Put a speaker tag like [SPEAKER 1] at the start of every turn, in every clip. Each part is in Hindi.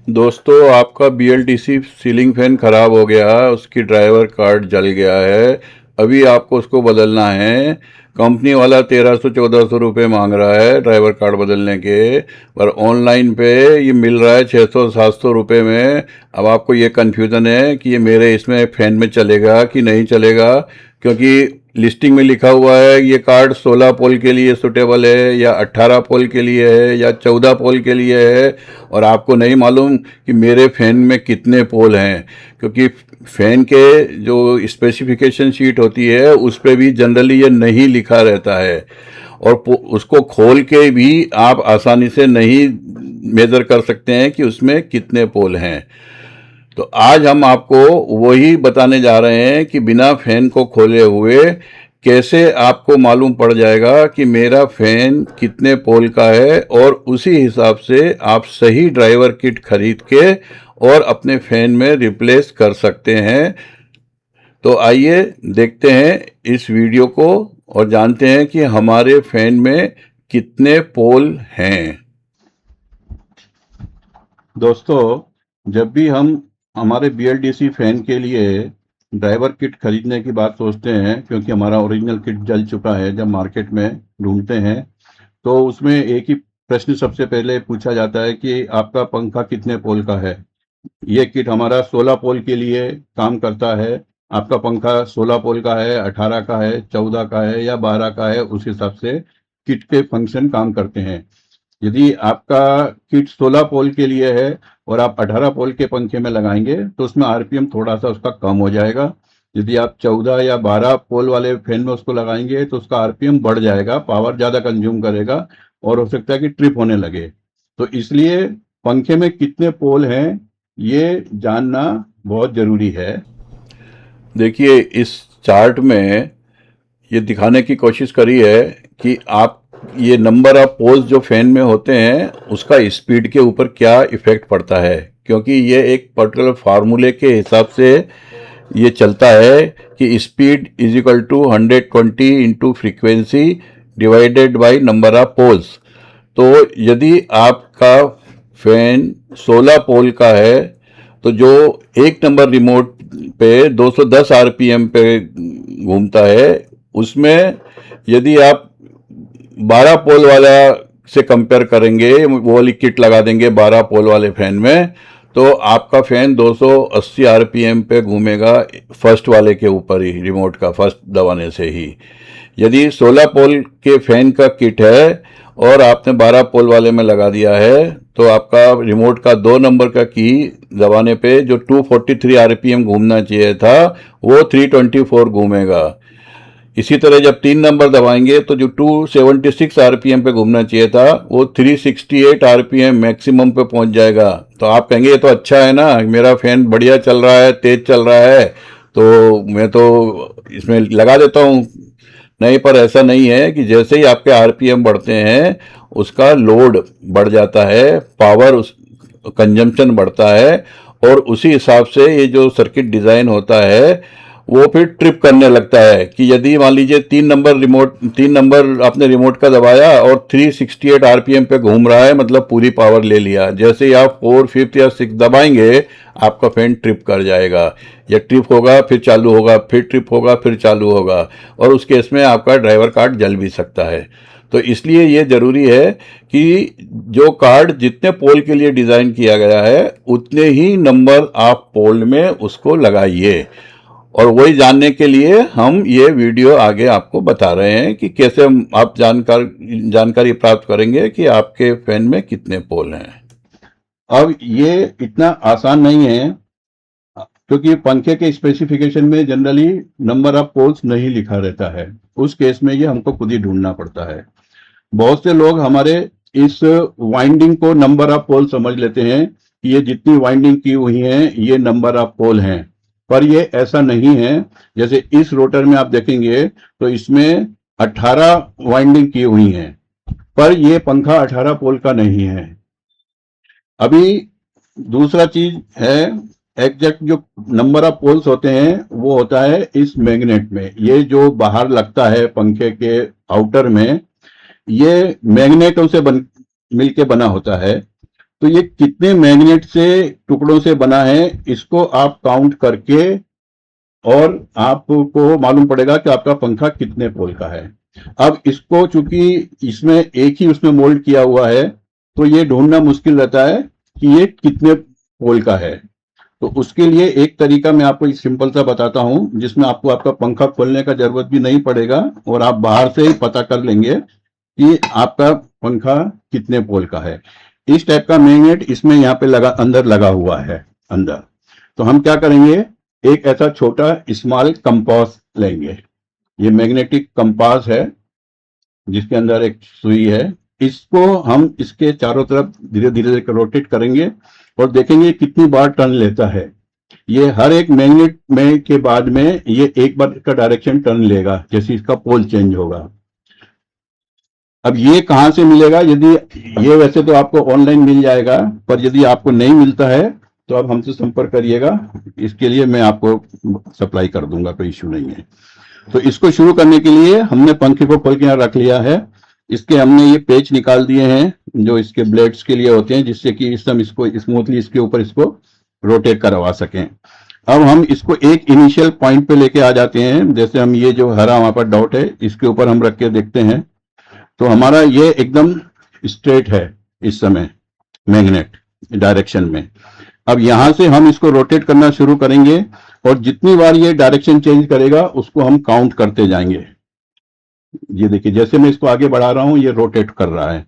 [SPEAKER 1] दोस्तों, आपका BLDC सीलिंग फैन ख़राब हो गया, उसकी ड्राइवर कार्ड जल गया है। अभी आपको उसको बदलना है। कंपनी वाला 1300-1400 रुपये मांग रहा है ड्राइवर कार्ड बदलने के, पर ऑनलाइन पे ये मिल रहा है 600-700 रुपये में। अब आपको ये कन्फ्यूज़न है कि ये मेरे इसमें फ़ैन में चलेगा कि नहीं चलेगा, क्योंकि लिस्टिंग में लिखा हुआ है ये कार्ड 16 पोल के लिए सूटेबल है, या 18 पोल के लिए है, या 14 पोल के लिए है। और आपको नहीं मालूम कि मेरे फ़ैन में कितने पोल हैं, क्योंकि फ़ैन के जो स्पेसिफिकेशन शीट होती है उस पे भी जनरली ये नहीं लिखा रहता है, और उसको खोल के भी आप आसानी से नहीं मेज़र कर सकते हैं कि उसमें कितने पोल हैं। तो आज हम आपको वही बताने जा रहे हैं कि बिना फैन को खोले हुए कैसे आपको मालूम पड़ जाएगा कि मेरा फैन कितने पोल का है, और उसी हिसाब से आप सही ड्राइवर किट खरीद के और अपने फैन में रिप्लेस कर सकते हैं। तो आइए देखते हैं इस वीडियो को और जानते हैं कि हमारे फैन में कितने पोल हैं। दोस्तों, जब भी हम हमारे BLDC फैन के लिए ड्राइवर किट खरीदने की बात सोचते हैं, क्योंकि हमारा ओरिजिनल किट जल चुका है, जब मार्केट में ढूंढते हैं तो उसमें एक ही प्रश्न सबसे पहले पूछा जाता है कि आपका पंखा कितने पोल का है। ये किट हमारा 16 पोल के लिए काम करता है। आपका पंखा 16 पोल का है, 18 का है, 14 का है या 12 का है, उस हिसाब से किट के फंक्शन काम करते हैं। यदि आपका किट 16 पोल के लिए है और आप 18 पोल के पंखे में लगाएंगे तो उसमें RPM थोड़ा सा उसका कम हो जाएगा। यदि आप 14 या 12 पोल वाले फैन में उसको लगाएंगे तो उसका RPM बढ़ जाएगा, पावर ज़्यादा कंज्यूम करेगा और हो सकता है कि ट्रिप होने लगे। तो इसलिए पंखे में कितने पोल हैं ये जानना बहुत ज़रूरी है। देखिए, इस चार्ट में ये दिखाने की कोशिश करी है कि आप ये नंबर ऑफ पोल्स जो फैन में होते हैं उसका स्पीड के ऊपर क्या इफेक्ट पड़ता है, क्योंकि ये एक पर्टिकुलर फार्मूले के हिसाब से ये चलता है कि speed is equal to 120 into frequency divided by number of poles. तो यदि आपका फैन 16 पोल का है तो जो एक नंबर रिमोट पे 210 RPM पे घूमता है, उसमें यदि आप 12 पोल वाला से कंपेयर करेंगे, वो वाली किट लगा देंगे 12 पोल वाले फैन में, तो आपका फैन 280 RPM पे घूमेगा फर्स्ट वाले के ऊपर ही, रिमोट का फर्स्ट दबाने से ही। यदि 16 पोल के फैन का किट है और आपने 12 पोल वाले में लगा दिया है तो आपका रिमोट का 2 नंबर का की दबाने पे जो 243 RPM घूमना चाहिए था वो 324 घूमेगा। इसी तरह जब 3 नंबर दबाएंगे तो जो 276 RPM पे घूमना चाहिए था वो 368 RPM मैक्सिमम पे पहुंच जाएगा। तो आप कहेंगे ये तो अच्छा है ना, मेरा फैन बढ़िया चल रहा है, तेज चल रहा है, तो मैं तो इसमें लगा देता हूँ। नहीं, पर ऐसा नहीं है कि जैसे ही आपके RPM बढ़ते हैं उसका लोड बढ़ जाता है, पावर उस कंजम्पशन बढ़ता है, और उसी हिसाब से ये जो सर्किट डिज़ाइन होता है वो फिर ट्रिप करने लगता है कि यदि मान लीजिए 3 नंबर आपने रिमोट का दबाया और 368 RPM पे घूम रहा है, मतलब पूरी पावर ले लिया। जैसे ही आप 4, 5 या 6 दबाएंगे आपका फैन ट्रिप कर जाएगा, या ट्रिप होगा फिर चालू होगा, फिर ट्रिप होगा फिर चालू होगा, और उस केस में आपका ड्राइवर कार्ड जल भी सकता है। तो इसलिए ये ज़रूरी है कि जो कार्ड जितने पोल के लिए डिज़ाइन किया गया है उतने ही नंबर आप पोल में उसको लगाइए। और वही जानने के लिए हम ये वीडियो आगे आपको बता रहे हैं कि कैसे आप जानकारी प्राप्त करेंगे कि आपके फैन में कितने पोल हैं। अब ये इतना आसान नहीं है, क्योंकि पंखे के स्पेसिफिकेशन में जनरली नंबर ऑफ पोल्स नहीं लिखा रहता है। उस केस में ये हमको खुद ही ढूंढना पड़ता है। बहुत से लोग हमारे इस वाइंडिंग को नंबर ऑफ पोल समझ लेते हैं कि ये जितनी वाइंडिंग की हुई है ये नंबर ऑफ पोल हैं, पर ये ऐसा नहीं है। जैसे इस रोटर में आप देखेंगे तो इसमें 18 वाइंडिंग की हुई हैं, पर ये पंखा 18 पोल का नहीं है। अभी दूसरा चीज है, एग्जैक्ट जो नंबर ऑफ पोल्स होते हैं वो होता है इस मैग्नेट में। ये जो बाहर लगता है पंखे के आउटर में, ये मैग्नेटों से मिलके बना होता है। तो ये कितने मैग्नेट से टुकड़ों से बना है इसको आप काउंट करके और आपको मालूम पड़ेगा कि आपका पंखा कितने पोल का है। अब इसको चूंकि इसमें एक ही उसमें मोल्ड किया हुआ है तो ये ढूंढना मुश्किल रहता है कि ये कितने पोल का है। तो उसके लिए एक तरीका मैं आपको सिंपल सा बताता हूं जिसमें आपको आपका पंखा खोलने का जरूरत भी नहीं पड़ेगा और आप बाहर से ही पता कर लेंगे कि आपका पंखा कितने पोल का है। इस टाइप का मैग्नेट इसमें यहाँ पे अंदर लगा हुआ है अंदर। तो हम क्या करेंगे, एक ऐसा छोटा स्मॉल कंपास लेंगे। ये मैग्नेटिक कंपास है जिसके अंदर एक सुई है। इसको हम इसके चारों तरफ धीरे धीरे रोटेट करेंगे और देखेंगे कितनी बार टर्न लेता है। ये हर एक मैग्नेट में के बाद में ये एक बार का डायरेक्शन टर्न लेगा जैसे इसका पोल चेंज होगा। अब ये कहां से मिलेगा, यदि ये वैसे तो आपको ऑनलाइन मिल जाएगा, पर यदि आपको नहीं मिलता है तो आप हमसे संपर्क करिएगा, इसके लिए मैं आपको सप्लाई कर दूंगा, कोई इश्यू नहीं है। तो इसको शुरू करने के लिए हमने पंखे को खोल के यहाँ रख लिया है। इसके हमने ये पेच निकाल दिए हैं जो इसके ब्लेड्स के लिए होते हैं, जिससे कि इस हम इसको स्मूथली इसके ऊपर इसको रोटेट करवा सकें। अब हम इसको एक इनिशियल पॉइंट पे लेके आ जाते हैं। जैसे हम ये जो हरा वहां पर डॉट है इसके ऊपर हम रख के देखते हैं तो हमारा ये एकदम स्ट्रेट है इस समय मैग्नेट डायरेक्शन में। अब यहां से हम इसको रोटेट करना शुरू करेंगे और जितनी बार ये डायरेक्शन चेंज करेगा उसको हम काउंट करते जाएंगे। ये देखिए जैसे मैं इसको आगे बढ़ा रहा हूं ये रोटेट कर रहा है।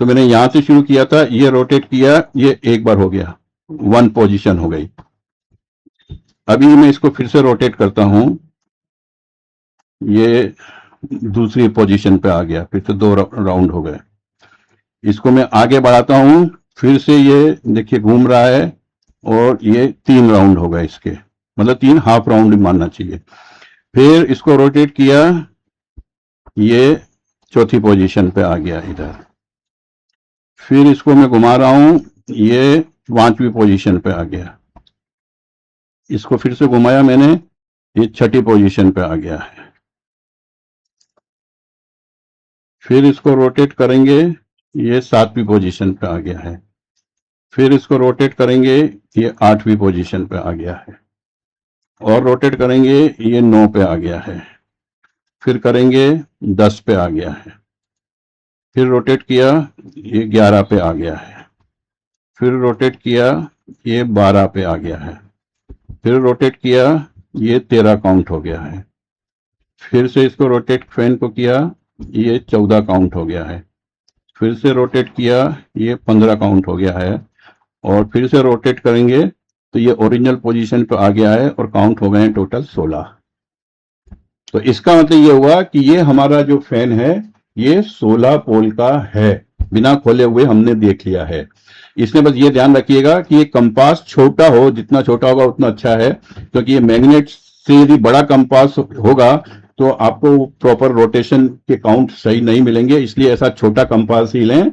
[SPEAKER 1] तो मैंने यहां से शुरू किया था, ये रोटेट किया, ये एक बार हो गया, 1 पोजीशन हो गई। अभी मैं इसको फिर से रोटेट करता हूं, ये दूसरी पोजीशन पे आ गया, फिर से 2 राउंड हो गए। इसको मैं आगे बढ़ाता हूं, फिर से ये देखिए घूम रहा है और ये 3 राउंड हो गए इसके, मतलब 3 हाफ राउंड मानना चाहिए। फिर इसको रोटेट किया, ये चौथी पोजीशन पे आ गया इधर। फिर इसको मैं घुमा रहा हूं, ये 5वीं पोजीशन पे आ गया। इसको फिर से घुमाया मैंने, ये 6ठी पोजीशन पे आ गया है। फिर इसको रोटेट करेंगे, ये 7वीं पोजीशन पे आ गया है। फिर इसको रोटेट करेंगे, ये 8वीं पोजीशन पे आ गया है। और रोटेट करेंगे, ये 9 पे आ गया है। फिर करेंगे 10 पे आ गया है। फिर रोटेट किया, ये 11 पे आ गया है। फिर रोटेट किया, ये 12 पे आ गया है। फिर रोटेट किया, ये 13 काउंट हो गया है। फिर से इसको रोटेट फैन को किया, ये 14 काउंट हो गया है। फिर से रोटेट किया, ये 15 काउंट हो गया है। और फिर से रोटेट करेंगे तो ये ओरिजिनल पोजीशन पे आ गया है और काउंट हो गए हैं टोटल 16। तो इसका मतलब ये हुआ कि ये हमारा जो फैन है ये 16 पोल का है, बिना खोले हुए हमने देख लिया है। इसमें बस ये ध्यान रखिएगा कि ये कंपास छोटा हो, जितना छोटा होगा उतना अच्छा है, क्योंकि ये मैग्नेट से यदि बड़ा कंपास होगा तो आपको प्रॉपर रोटेशन के काउंट सही नहीं मिलेंगे, इसलिए ऐसा छोटा कंपास ही लें।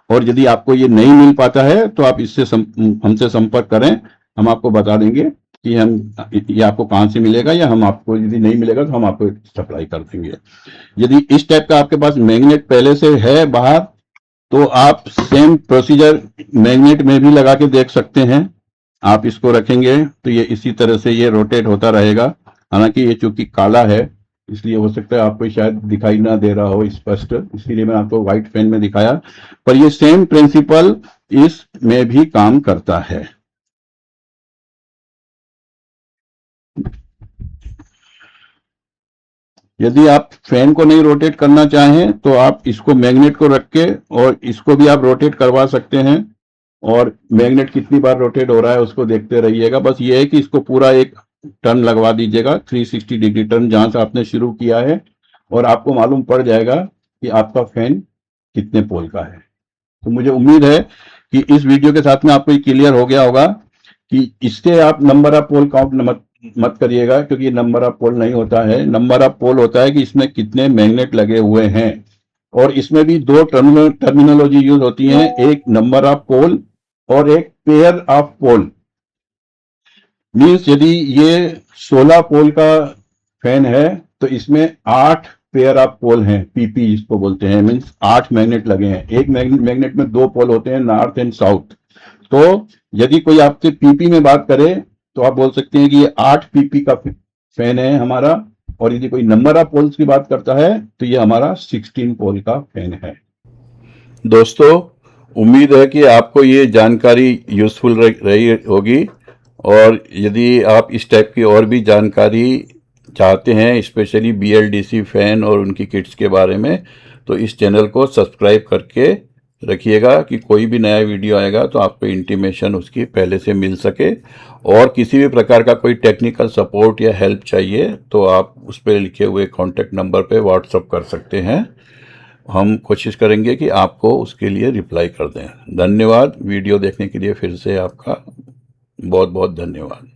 [SPEAKER 1] और यदि आपको ये नहीं मिल पाता है तो आप इससे हमसे संपर्क करें, हम आपको बता देंगे कि हम ये आपको कहां से मिलेगा, या हम आपको यदि नहीं मिलेगा तो हम आपको सप्लाई कर देंगे। यदि इस टाइप का आपके पास मैग्नेट पहले से है बाहर तो आप सेम प्रोसीजर मैग्नेट में भी लगा के देख सकते हैं। आप इसको रखेंगे तो ये इसी तरह से ये रोटेट होता रहेगा। हालांकि ये चूंकि काला है इसलिए हो सकता है आपको शायद दिखाई ना दे रहा हो स्पष्ट, इसीलिए मैं आपको व्हाइट पेन में दिखाया, पर ये सेम प्रिंसिपल इसमें भी काम करता है। यदि आप फैन को नहीं रोटेट करना चाहें तो आप इसको मैग्नेट को रख के और इसको भी आप रोटेट करवा सकते हैं, और मैग्नेट कितनी बार रोटेट हो रहा है उसको देखते रहिएगा। बस ये है कि इसको पूरा एक टर्न लगवा दीजिएगा, 360 डिग्री टर्न जहां से आपने शुरू किया है, और आपको मालूम पड़ जाएगा कि आपका फैन कितने पोल का है। तो मुझे उम्मीद है कि इस वीडियो के साथ में आपको क्लियर हो गया होगा कि इससे आप नंबर ऑफ पोल काउंट मत करिएगा, क्योंकि ये नंबर ऑफ पोल नहीं होता है। नंबर ऑफ पोल होता है कि इसमें कितने मैग्नेट लगे हुए हैं, और इसमें भी 2 टर्मिनोलॉजी यूज होती है, एक नंबर ऑफ पोल और एक पेयर ऑफ पोल। मीन्स यदि ये 16 पोल का फैन है तो इसमें 8 पेयर ऑफ पोल हैं, पीपी जिसको बोलते हैं, मीन्स 8 मैग्नेट लगे हैं। एक मैग्नेट में 2 पोल होते हैं, नॉर्थ एंड साउथ। तो यदि कोई आपसे पीपी में बात करे तो आप बोल सकते हैं कि ये 8 पीपी का फैन है हमारा, और यदि कोई नंबर ऑफ पोल्स की बात करता है तो ये हमारा 16 पोल का फैन है। दोस्तों, उम्मीद है कि आपको ये जानकारी यूजफुल रही होगी, और यदि आप इस टाइप की और भी जानकारी चाहते हैं, स्पेशली बीएलडीसी फैन और उनकी किट्स के बारे में, तो इस चैनल को सब्सक्राइब करके रखिएगा कि कोई भी नया वीडियो आएगा तो आपको इंटीमेशन उसकी पहले से मिल सके। और किसी भी प्रकार का कोई टेक्निकल सपोर्ट या हेल्प चाहिए तो आप उस पर लिखे हुए कॉन्टैक्ट नंबर पे व्हाट्सअप कर सकते हैं। हम कोशिश करेंगे कि आपको उसके लिए रिप्लाई कर दें। धन्यवाद। वीडियो देखने के लिए फिर से आपका बहुत बहुत धन्यवाद।